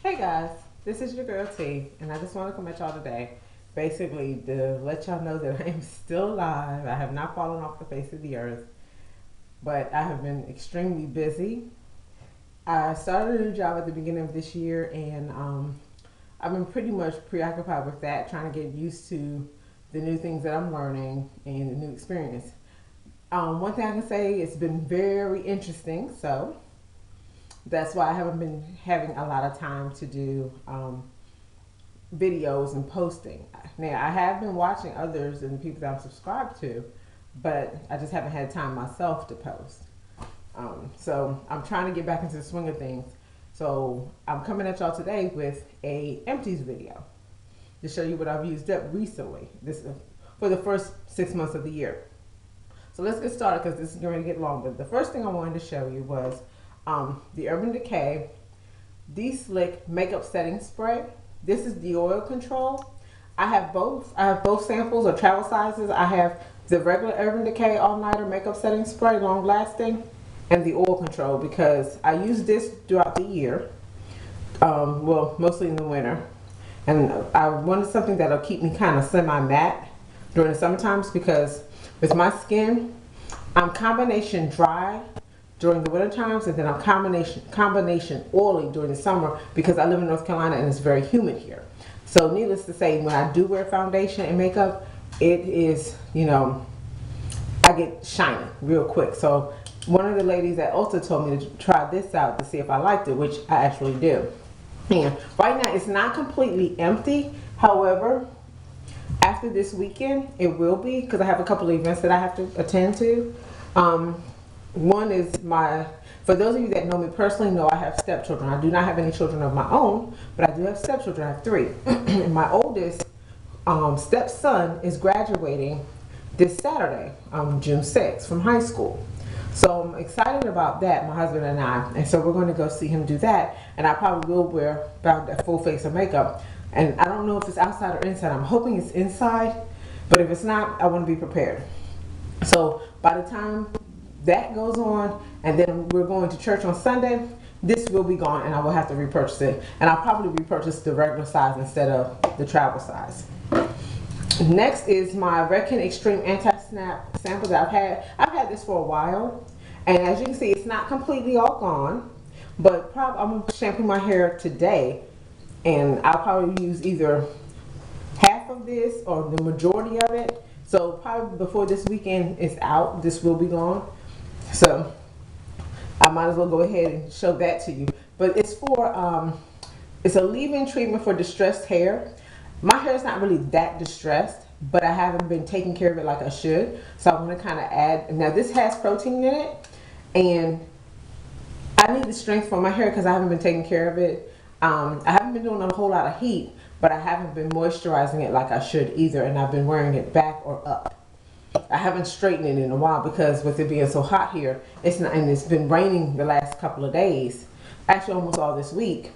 Hey guys, this is your girl T, and I just want to come at y'all today, basically to let y'all know that I am still alive. I have not fallen off the face of the earth, but I have been extremely busy. I started a new job at the beginning of this year, and I've been pretty much preoccupied with that, trying to get used to the new things that I'm learning and the new experience. One thing I can say, it's been very interesting, so that's why I haven't been having a lot of time to do videos and posting. Now, I have been watching others and the people that I'm subscribed to, but I just haven't had time myself to post. So I'm trying to get back into the swing of things. So I'm coming at y'all today with a Empties video to show you what I've used up recently. This is for the first 6 months of the year. So let's get started because this is going to get long. But the first thing I wanted to show you was the Urban Decay De-Slick Makeup Setting Spray. This is the oil control. I have both. I have both samples or travel sizes. I have the regular Urban Decay All Nighter Makeup Setting Spray, long lasting, and the oil control because I use this throughout the year. Well, mostly in the winter. And I wanted something that'll keep me kind of semi-matte during the summer times because with my skin, I'm combination dry during the winter times, and then I'm combination oily during the summer because I live in North Carolina and it's very humid here. So needless to say, when I do wear foundation and makeup, it is, I get shiny real quick. So one of the ladies at Ulta told me to try this out to see if I liked it, which I actually do. And right now it's not completely empty. However, after this weekend, it will be because I have a couple of events that I have to attend to. One is for those of you that know me personally, know I have stepchildren. I do not have any children of my own, but I do have stepchildren. I have three. And my oldest stepson is graduating this Saturday, June 6th, from high school. So I'm excited about that, my husband and I. And so we're going to go see him do that. And I probably will wear about a full face of makeup. And I don't know if it's outside or inside. I'm hoping it's inside. But if it's not, I want to be prepared. So by the time that goes on, and then we're going to church on Sunday, this will be gone and I will have to repurchase it. And I'll probably repurchase the regular size instead of the travel size. Next is my Redken Extreme Anti-Snap sample that I've had this for a while. And as you can see, it's not completely all gone. But I'm going to shampoo my hair today. And I'll probably use either half of this or the majority of it. So probably before this weekend is out, this will be gone. So I might as well go ahead and show that to you. But it's for it's a leave-in treatment for distressed hair. My hair is not really that distressed, but I haven't been taking care of it like I should. So I'm going to kind of add. Now this has protein in it, and I need the strength for my hair because I haven't been taking care of it. I haven't been doing a whole lot of heat, but I haven't been moisturizing it like I should either, and I've been wearing it back or up. I haven't straightened it in a while because with it being so hot here, and it's been raining the last couple of days, actually almost all this week,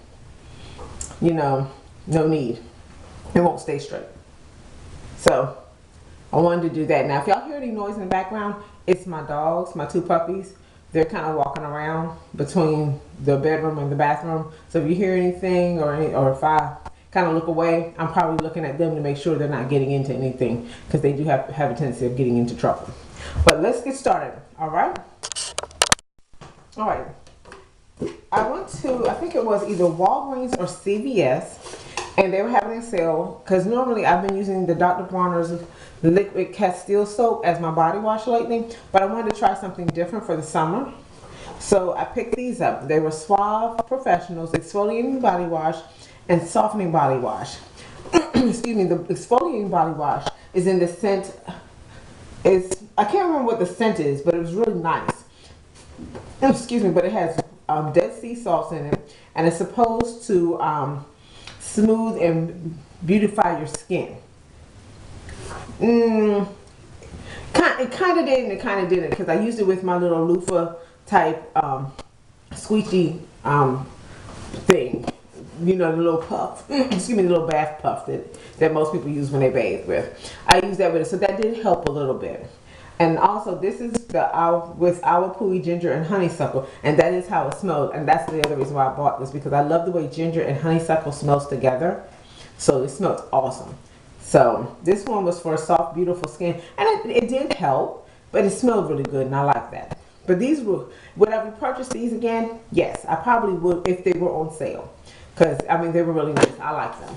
no need. It won't stay straight. So I wanted to do that. Now if y'all hear any noise in the background, it's my dogs, my two puppies. They're kind of walking around between the bedroom and the bathroom. So if you hear anything or if I kind of look away, I'm probably looking at them to make sure they're not getting into anything because they do have a tendency of getting into trouble. But let's get started, all right? All right. I went to, I think it was either Walgreens or CVS, and they were having a sale because normally I've been using the Dr. Bronner's Liquid Castile soap as my body wash lately, but I wanted to try something different for the summer. So I picked these up. They were Suave Professionals Exfoliating Body Wash and Softening Body Wash. Excuse me, the exfoliating body wash is in the scent, I can't remember what the scent is, but it was really nice. Excuse me, but it has Dead Sea salts in it, and it's supposed to smooth and beautify your skin. It kind of did and it kind of didn't because I used it with my little loofah type squeegee thing. The little puff, excuse me, the little bath puff that most people use when they bathe with. I use that with it, so that did help a little bit. And also, this is the with awapui, ginger, and honeysuckle, and that is how it smells. And that's the other reason why I bought this, because I love the way ginger and honeysuckle smells together. So it smells awesome. So this one was for soft, beautiful skin, and it did help, but it smelled really good, and I like that. But these would I repurchase these again? Yes, I probably would if they were on sale, because I mean they were really nice. I like them.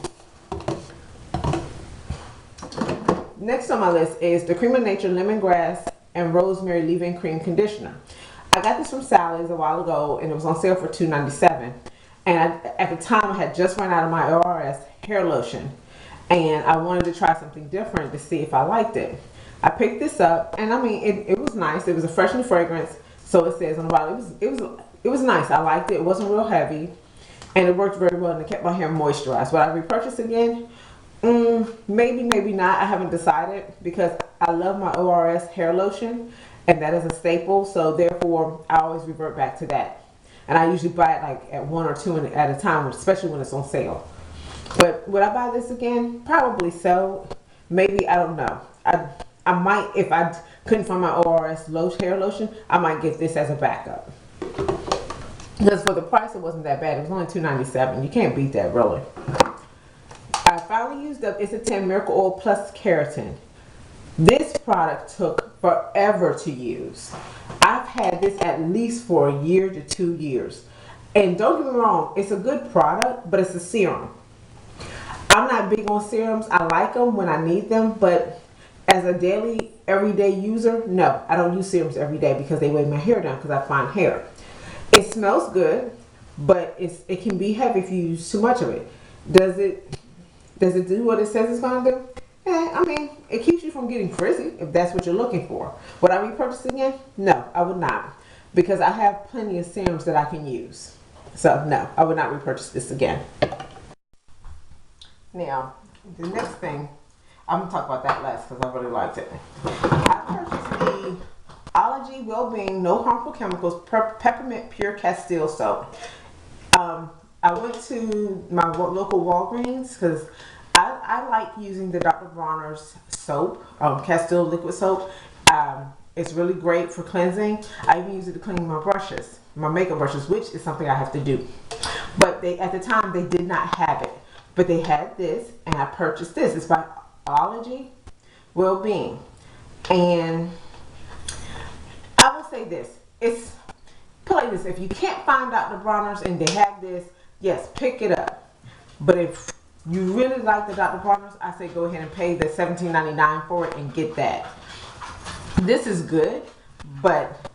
Next on my list is the Cream of Nature Lemongrass and Rosemary Leave-In Cream Conditioner. I got this from Sally's a while ago, and it was on sale for $2.97. And at the time, I had just run out of my ORS hair lotion, and I wanted to try something different to see if I liked it. I picked this up, and I mean, it was nice. It was a fresh new fragrance, so it says on the bottle. It was nice. I liked it. It wasn't real heavy, and it worked very well, and it kept my hair moisturized. Would I repurchase again? Maybe, maybe not. I haven't decided, because I love my ORS hair lotion, and that is a staple. So therefore, I always revert back to that. And I usually buy it like at 1 or 2 at a time, especially when it's on sale. But would I buy this again? Probably so. Maybe, I don't know. I might, if I couldn't find my ORS hair lotion, I might get this as a backup. Because for the price, it wasn't that bad. It was only $2.97. You can't beat that, really. I finally used up It's a 10 Miracle Oil Plus Keratin. This product took forever to use. I've had this at least for a year to 2 years. And don't get me wrong, it's a good product, but it's a serum. I'm not big on serums. I like them when I need them, but as a daily, everyday user, no. I don't use serums every day because they weigh my hair down, because I find hair. It smells good, but it can be heavy if you use too much of it. Does it do what it says it's going to do? I mean, it keeps you from getting frizzy, if that's what you're looking for. Would I repurchase it again? No, I would not. Because I have plenty of serums that I can use. So, no, I would not repurchase this again. Now, the next thing, I'm going to talk about that last because I really liked it. I purchased the Ology Wellbeing No Harmful Chemicals Peppermint Pure Castile Soap. I went to my local Walgreens because I like using the Dr. Bronner's soap, Castile liquid soap. It's really great for cleansing. I even use it to clean my brushes, my makeup brushes, which is something I have to do. But at the time, they did not have it. But they had this, and I purchased this. It's by Ology Wellbeing. And I will say this. It's like this. If you can't find Dr. Bronner's and they have this, yes, pick it up. But if you really like the Dr. Bronner's, I say go ahead and pay the $17.99 for it and get that. This is good, but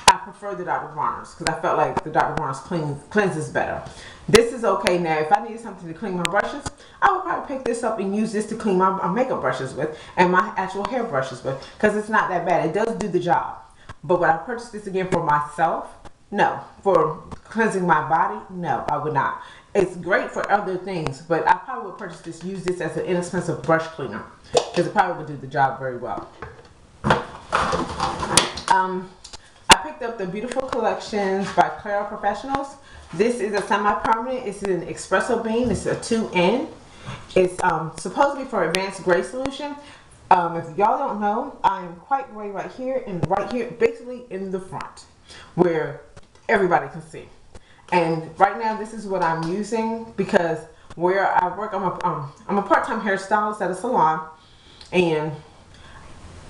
I prefer the Dr. Bronner's because I felt like the Dr. Bronner's cleanses better. This is okay. Now, if I needed something to clean my brushes, I would probably pick this up and use this to clean my makeup brushes with and my actual hair brushes with, because it's not that bad. It does do the job. But would I purchase this again for myself? No. For cleansing my body? No, I would not. It's great for other things, but I probably would use this as an inexpensive brush cleaner because it probably would do the job very well. I picked up the Beautiful Collections by Claro Professionals. This is a semi-permanent. It's an espresso bean. It's a 2N. It's supposed to be for advanced gray solution. If y'all don't know, I am quite gray right here and right here, basically in the front, where everybody can see. And right now, this is what I'm using because where I work, I'm a part-time hairstylist at a salon, and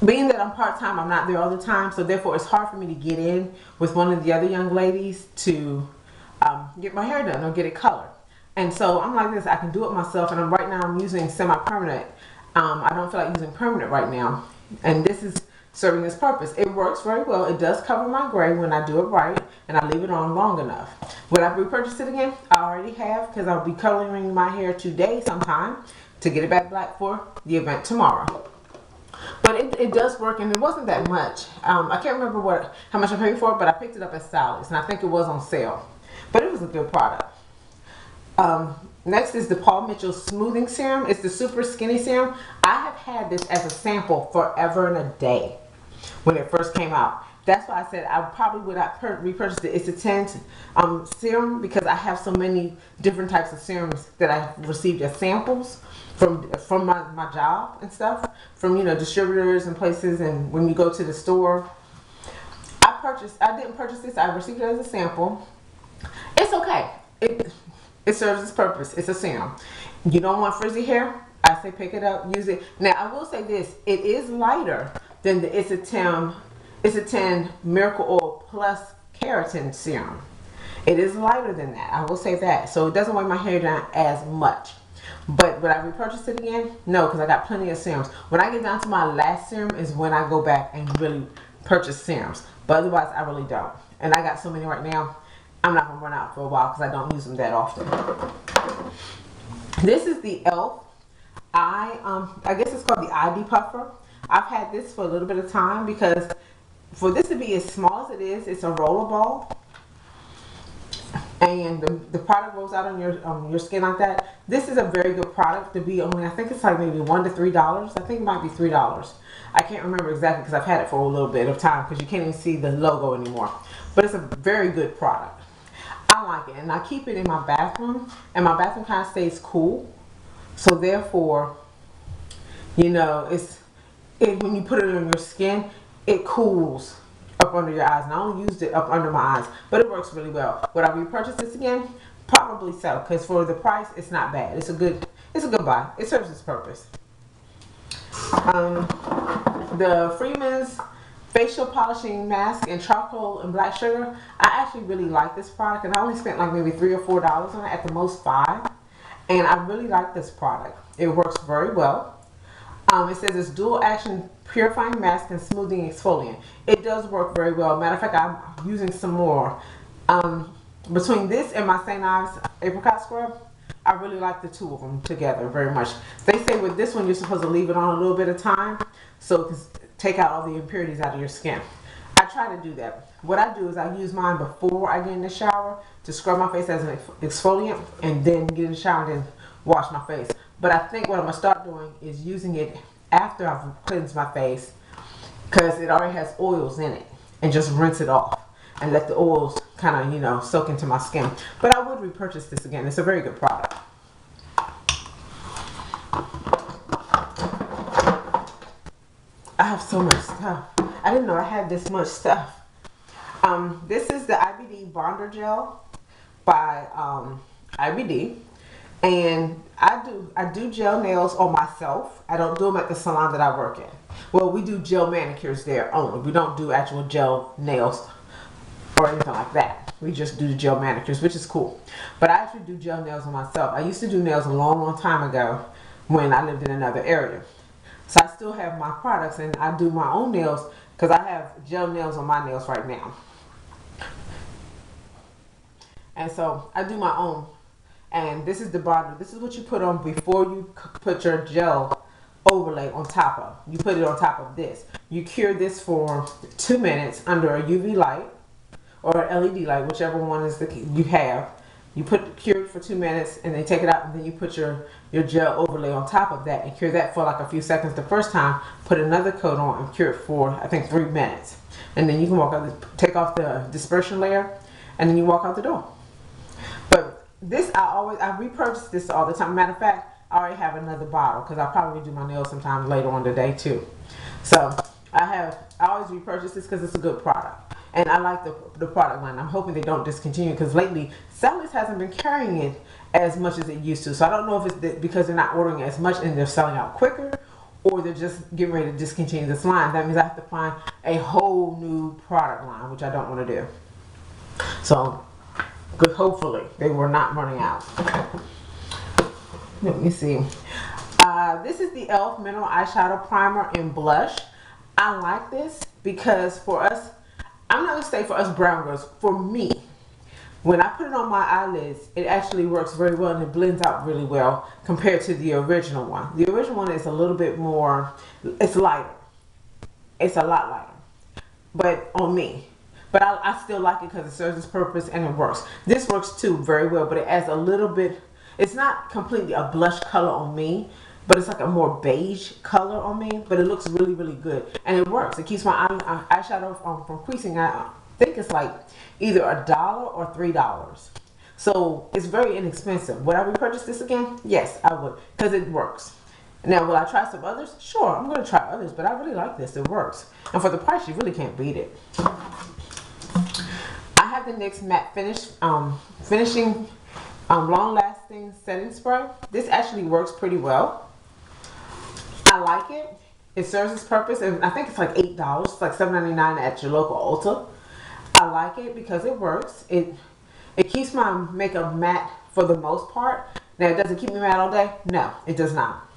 being that I'm part-time, I'm not there all the time, so therefore it's hard for me to get in with one of the other young ladies to get my hair done or get it colored. And so I'm like this, I can do it myself, and right now I'm using semi-permanent. I don't feel like using permanent right now, and this is serving this purpose. It works very well. It does cover my gray when I do it right, and I leave it on long enough. Would I repurchase it again? I already have, because I'll be coloring my hair today sometime to get it back black for the event tomorrow. But it does work, and it wasn't that much. I can't remember how much I paid for it, but I picked it up at Sally's, and I think it was on sale. But it was a good product. Next is the Paul Mitchell Smoothing Serum. It's the Super Skinny Serum. I have had this as a sample forever and a day when it first came out. That's why I said I probably would not repurchase the It's a 10 serum, because I have so many different types of serums that I've received as samples from my job and stuff, from, you know, distributors and places, and when you go to the store. I didn't purchase this. I received it as a sample. It's okay. It serves its purpose. It's a serum. You don't want frizzy hair? I say pick it up, use it. Now I will say this: it is lighter than the It's a 10 Miracle Oil Plus Keratin Serum. It is lighter than that. I will say that. So it doesn't weigh my hair down as much. But would I repurchase it again? No, because I got plenty of serums. When I get down to my last serum is when I go back and really purchase serums. But otherwise, I really don't. And I got so many right now, I'm not going to run out for a while because I don't use them that often. This is the e.l.f. I guess it's called the ID Puffer. I've had this for a little bit of time because for this to be as small as it is, it's a roller ball. And the product rolls out on your skin like that. This is a very good product to be only, I think it's like maybe $1 to $3. I think it might be $3. I can't remember exactly because I've had it for a little bit of time because you can't even see the logo anymore. But it's a very good product. I like it, and I keep it in my bathroom, and my bathroom kind of stays cool. So therefore, you know, when you put it on your skin, it cools up under your eyes. And I only used it up under my eyes, but it works really well. Would I repurchase this again? Probably so, because for the price, it's not bad. It's a good buy. It serves its purpose. The Freeman's facial polishing mask in charcoal and black sugar. I actually really like this product, and I only spent like maybe $3 or $4 on it, at the most $5. And I really like this product. It works very well. It says it's dual action purifying mask and smoothing exfoliant. It does work very well. Matter of fact, I'm using some more. Between this and my St. Ives apricot scrub, I really like the two of them together very much. They say with this one you're supposed to leave it on a little bit of time so it can take out all the impurities out of your skin. I try to do that. What I do is I use mine before I get in the shower to scrub my face as an exfoliant, and then get in the shower and then wash my face. But I think what I'm going to start doing is using it after I've cleansed my face, because it already has oils in it, and just rinse it off and let the oils kind of, you know, soak into my skin. But I would repurchase this again. It's a very good product. I have so much stuff. I didn't know I had this much stuff. This is the IBD Bonder Gel by IBD. And I do gel nails on myself. I don't do them at the salon that I work in. Well, we do gel manicures there only. We don't do actual gel nails or anything like that. We just do the gel manicures, which is cool. But I actually do gel nails on myself. I used to do nails a long time ago when I lived in another area. So I still have my products, and I do my own nails because I have gel nails on my nails right now. And so I do my own. And this is the bonder. This is what you put on before you put your gel overlay on top of. You put it on top of this. You cure this for 2 minutes under a UV light or an LED light, whichever one is you have. You cure it for 2 minutes, and then take it out, and then you put your gel overlay on top of that and cure that for like a few seconds the first time. Put another coat on and cure it for, I think, 3 minutes. And then you can walk out, take off the dispersion layer, and then you walk out the door. But this, I repurchase this all the time. Matter of fact, I already have another bottle because I'll probably do my nails sometime later on today too. So I always repurchase this because it's a good product. And I like the product line. I'm hoping they don't discontinue, because lately Sally's hasn't been carrying it as much as it used to. So I don't know if it's because they're not ordering as much and they're selling out quicker, or they're just getting ready to discontinue this line. That means I have to find a whole new product line, which I don't want to do. So good, hopefully they were not running out. Let me see. This is the e.l.f. Mineral Eyeshadow Primer in Blush. I like this because for us, I'm not going to say for us brown girls, for me, when I put it on my eyelids, it actually works very well, and it blends out really well compared to the original one. The original one is a little bit more, it's lighter. It's a lot lighter, but on me. But I still like it because it serves its purpose and it works. This works too very well, but it adds a little bit, it's not completely a blush color on me, but it's like a more beige color on me, but it looks really, really good. And it works. It keeps my eyeshadow from creasing. I think it's like either $1 or $3. So it's very inexpensive. Would I repurchase this again? Yes, I would, because it works. Now, will I try some others? Sure, I'm going to try others, but I really like this. It works. And for the price, you really can't beat it. I have the NYX Matte Finishing Long-Lasting Setting Spray. This actually works pretty well. I like it. It serves its purpose, and I think it's like $8. It's like $7.99 at your local Ulta. I like it because it works. It keeps my makeup matte for the most part. Now, it doesn't keep me matte all day. No, it does not.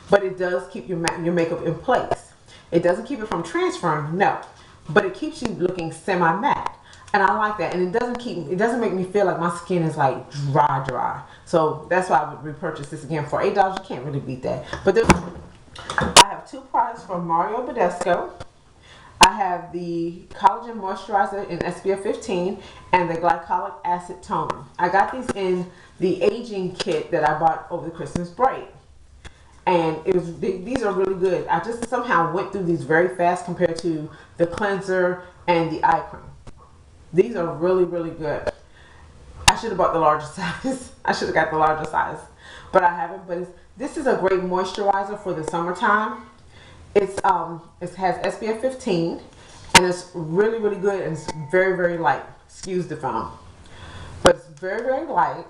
But it does keep your makeup in place. It doesn't keep it from transferring. No, but it keeps you looking semi-matte. And I like that. And it doesn't make me feel like my skin is like dry. So that's why I would repurchase this again for $8. You can't really beat that. But I have two products from Mario Badescu. I have the Collagen Moisturizer in SPF 15 and the Glycolic Acid Toner. I got these in the aging kit that I bought over the Christmas break. And these are really good. I just somehow went through these very fast compared to the cleanser and the eye cream. These are really, really good. I should have bought the larger size. I should have got the larger size, but I haven't. But this is a great moisturizer for the summertime. It has SPF 15, and it's really, really good, and it's very, very light. Excuse the phone, but it's very, very light,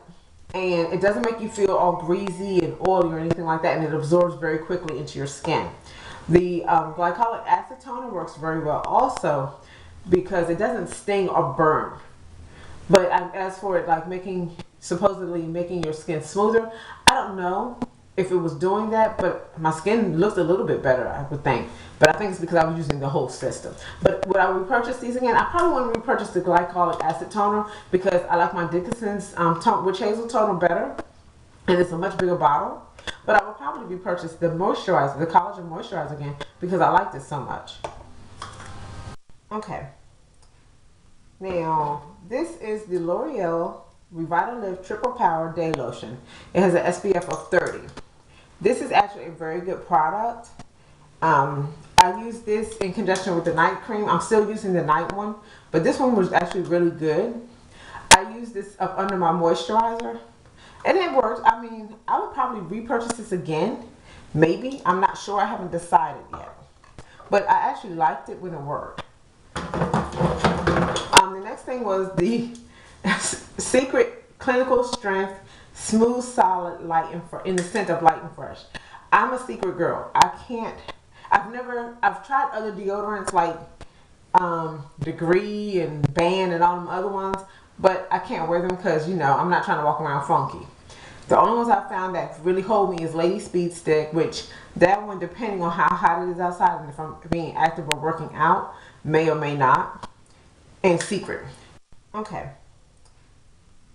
and it doesn't make you feel all greasy and oily or anything like that, and it absorbs very quickly into your skin. The Glycolic Acid Toner works very well also, because it doesn't sting or burn. But as for it like supposedly making your skin smoother, I don't know if it was doing that, but my skin looked a little bit better, I would think. But I think it's because I was using the whole system. But would I repurchase these again? I probably want to repurchase the Glycolic Acid Toner because I like my Dickinson's Witch Hazel Toner better, and it's a much bigger bottle. But I will probably repurchase the moisturizer, the Collagen Moisturizer again, because I like this so much. Okay, now this is the L'Oreal Revitalift Triple Power Day Lotion. It has an SPF of 30. This is actually a very good product. I use this in conjunction with the night cream. I'm still using the night one, but this one was actually really good. I use this up under my moisturizer, and it works. I mean, I would probably repurchase this again. Maybe. I'm not sure. I haven't decided yet. But I actually liked it when it worked. The next thing was the Secret Clinical Strength Smooth Solid Light in the scent of Light and Fresh. I'm a secret girl. I've tried other deodorants like Degree and Band and all them other ones, but I can't wear them because, you know, I'm not trying to walk around funky. The only ones I found that really hold me is Lady Speed Stick, which that one, depending on how hot it is outside and if I'm being active or working out, may or may not. And Secret. Okay.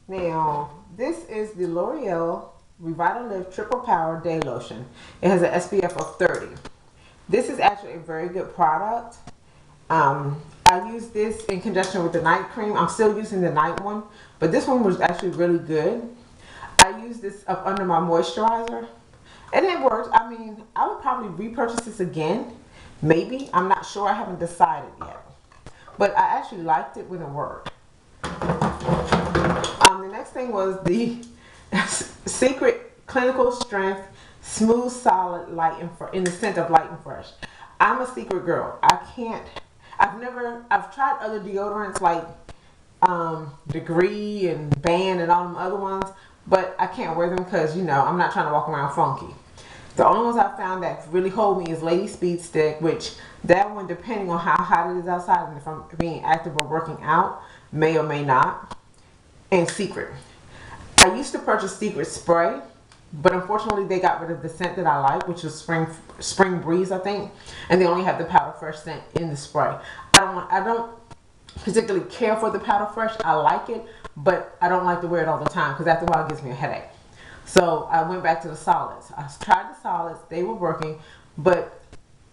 Now, this is the L'Oreal Revitalift Triple Power Day Lotion. It has an SPF of 30. This is actually a very good product. I use this in conjunction with the night cream. I'm still using the night one, but this one was actually really good. I use this up under my moisturizer, and it works. I mean, I would probably repurchase this again. Maybe. I'm not sure. I haven't decided yet. But I actually liked it when it worked. The next thing was the Secret Clinical Strength Smooth Solid Light in the scent of Light and Fresh. I'm a secret girl. I've tried other deodorants like Degree and Band and all them other ones, but I can't wear them because, you know, I'm not trying to walk around funky. The only ones I found that really hold me is Lady Speed Stick, which that one, depending on how hot it is outside and if I'm being active or working out, may or may not. And Secret. I used to purchase Secret Spray, but unfortunately they got rid of the scent that I like, which was Spring Breeze, I think, and they only have the Powder Fresh scent in the spray. I don't particularly care for the Powder Fresh. I like it, but I don't like to wear it all the time because after a while it gives me a headache. So I went back to the solids. I tried the solids. They were working, but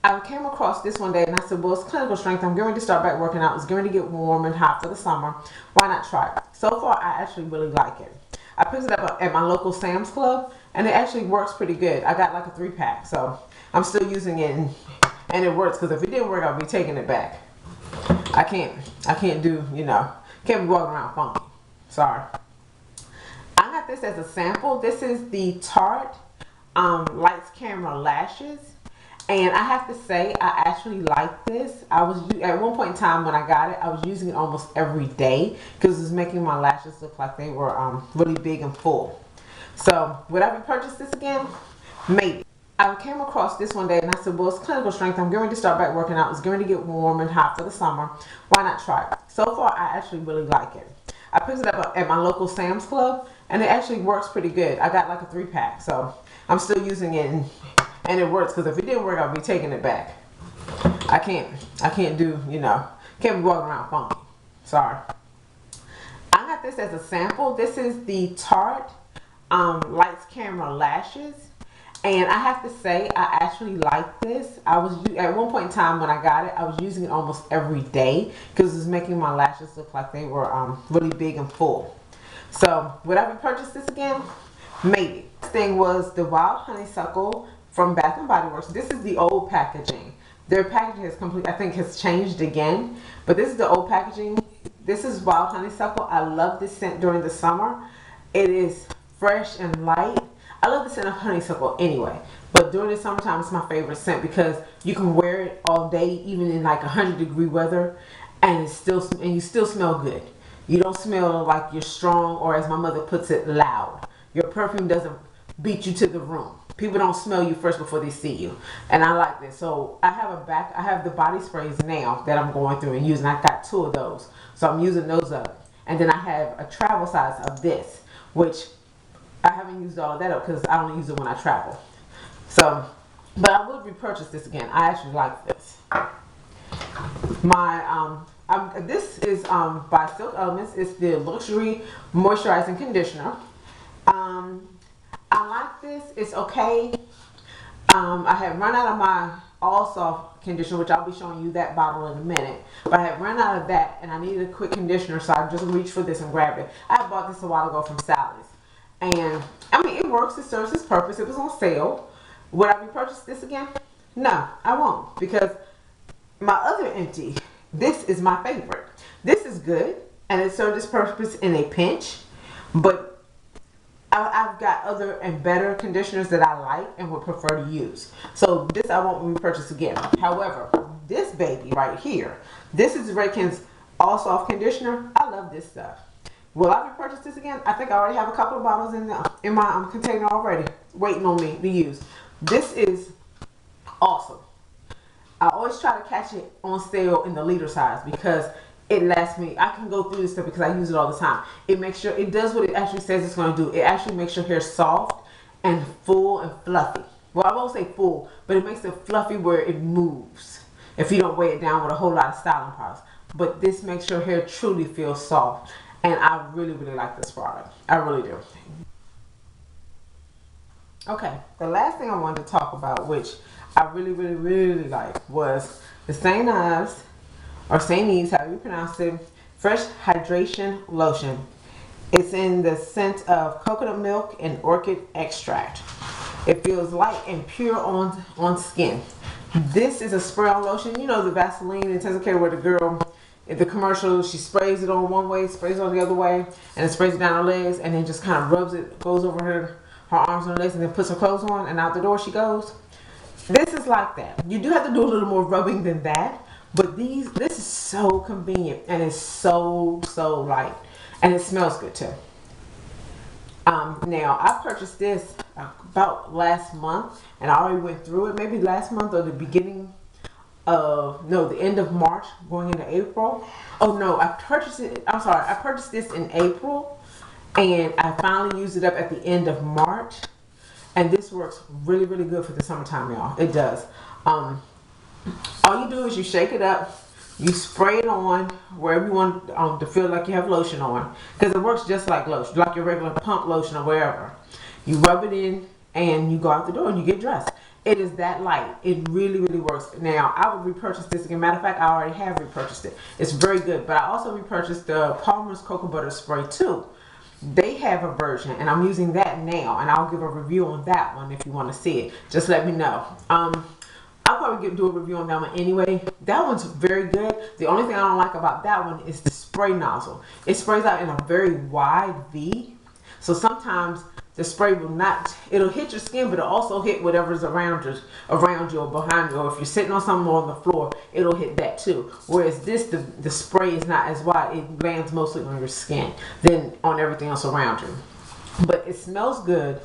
I came across this one day and I said, well, it's clinical strength. I'm going to start back working out. It's going to get warm and hot for the summer. Why not try it? So far, I actually really like it. I picked it up at my local Sam's Club, and it actually works pretty good. I got like a 3-pack, so I'm still using it, and it works, because if it didn't work, I'll be taking it back. I can't do, can't be walking around funky. Sorry. I got this as a sample. This is the Tarte Lights Camera Lashes. And I have to say, I actually like this. At one point in time when I got it, I was using it almost every day because it was making my lashes look like they were really big and full. So would I repurchase this again? Maybe. I came across this one day and I said, well, it's clinical strength. I'm going to start back working out. It's going to get warm and hot for the summer. Why not try it? So far, I actually really like it. I picked it up at my local Sam's Club, and it actually works pretty good. I got like a 3-pack, so I'm still using it, and it works, because if it didn't work, I'll be taking it back. I can't do, can't be walking around funky. Sorry. I got this as a sample. This is the Tarte Lights Camera Lashes. And I have to say, I actually like this. At one point in time when I got it, I was using it almost every day because it was making my lashes look like they were really big and full. So would I repurchase this again? Maybe. This thing was the Wild Honeysuckle from Bath and Body Works. This is the old packaging. Their packaging has changed again, but this is the old packaging. This is Wild Honeysuckle. I love this scent during the summer. It is fresh and light. I love the scent of honeysuckle anyway, but during the summertime it's my favorite scent because you can wear it all day, even in like 100-degree weather, and you still smell good. You don't smell like you're strong, or as my mother puts it, loud. Your perfume doesn't beat you to the room. People don't smell you first before they see you, and I like this. So I have the body sprays now that I'm going through and using. I got 2 of those, so I'm using those up, and then I have a travel size of this, which I haven't used all of that up because I only use it when I travel. So, but I would repurchase this again. I actually like this. This is by Silk Elements. It's the Luxury Moisturizing Conditioner. I like this. It's okay. I had run out of my All Soft conditioner, which I'll be showing you that bottle in a minute. But I had run out of that, and I needed a quick conditioner, so I just reached for this and grabbed it. I bought this a while ago from Sally's. And I mean, it works. It serves its purpose. It was on sale. Would I repurchase this again? No, I won't, because my other Empty, this is my favorite. This is good, and it served its purpose in a pinch, but I've got other and better conditioners that I like and would prefer to use. So this I won't repurchase again. However, this baby right here, this is Raykin's All Soft Conditioner. I love this stuff. Will I repurchase this again? I think I already have a couple of bottles in my container already, waiting on me to use. This is awesome. I always try to catch it on sale in the liter size because it lasts me. I can go through this stuff because I use it all the time. It makes sure, it does what it actually says it's going to do. It actually makes your hair soft and full and fluffy. Well, I won't say full, but it makes it fluffy where it moves if you don't weigh it down with a whole lot of styling products. But this makes your hair truly feel soft. And I really, really like this product. I really do. Okay, the last thing I wanted to talk about, which I really, really, really like, was the St. Ives, or St. Ives, however you pronounce it, Fresh Hydration Lotion. It's in the scent of coconut milk and orchid extract. It feels light and pure on skin. This is a spray-on lotion. You know the Vaseline intensive care where the girl, in the commercial, she sprays it on one way, sprays it on the other way, and then sprays it down her legs, and then just kind of rubs it, goes over her arms and her legs, and then puts her clothes on, and out the door she goes. This is like that. You do have to do a little more rubbing than that, but this is so convenient, and it's so light, and it smells good too. Now I purchased this about last month, and I already went through it, maybe last month or the beginning of, no, the end of March going into April. Oh no, I purchased it, I'm sorry, I purchased this in April, and I finally used it up at the end of March, and this works really, really good for the summertime, y'all. It does. All you do is you shake it up, you spray it on wherever you want to feel like you have lotion on, because it works just like lotion, like your regular pump lotion or wherever. You rub it in and you go out the door and you get dressed. It is that light. It really, really works. Now, I would repurchase this again. Matter of fact, I already have repurchased it. It's very good. But I also repurchased the Palmer's Cocoa Butter Spray too. they have a version, and I'm using that now, and I'll give a review on that one if you want to see it. Just let me know. I'll probably do a review on that one anyway. That one's very good. The only thing I don't like about that one is the spray nozzle. It sprays out in a very wide V. So sometimes the spray will not, it'll hit your skin, but it'll also hit whatever's around you or behind you. Or if you're sitting on something on the floor, it'll hit that too. Whereas this, the spray is not as wide. It lands mostly on your skin than on everything else around you. But it smells good.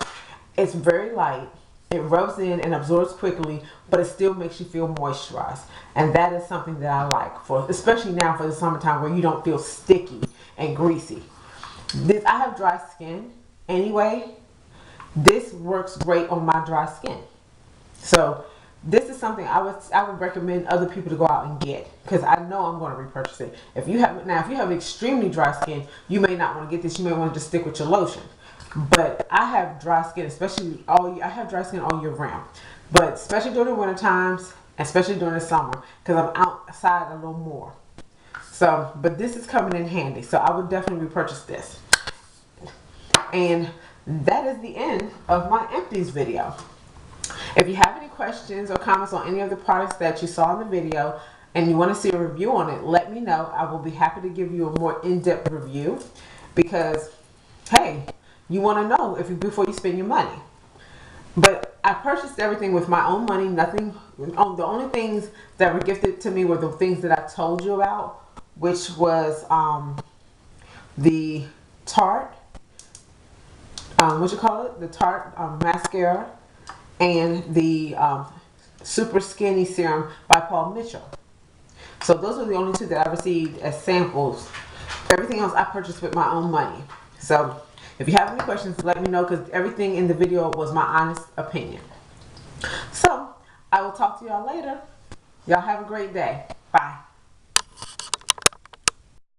It's very light. It rubs in and absorbs quickly, but it still makes you feel moisturized. And that is something that I like, for, especially now for the summertime where you don't feel sticky and greasy. I have dry skin anyway. This works great on my dry skin. So this is something I would recommend other people to go out and get, because I know I'm going to repurchase it. If you have extremely dry skin, you may not want to get this. You may want to just stick with your lotion. But I have dry skin, especially I have dry skin all year round. But especially during the winter times, especially during the summer, because I'm outside a little more. So, but this is coming in handy. So I would definitely repurchase this. And that is the end of my Empties video. If you have any questions or comments on any of the products that you saw in the video and you want to see a review on it, let me know. I will be happy to give you a more in-depth review, because, hey, you want to know before you spend your money. But I purchased everything with my own money. Nothing. The only things that were gifted to me were the things that I told you about, which was the Tarte. The Tarte mascara, and the Super Skinny Serum by Paul Mitchell. So those were the only two that I received as samples. Everything else I purchased with my own money. So if you have any questions, let me know, because everything in the video was my honest opinion. So I will talk to y'all later. Y'all have a great day. Bye.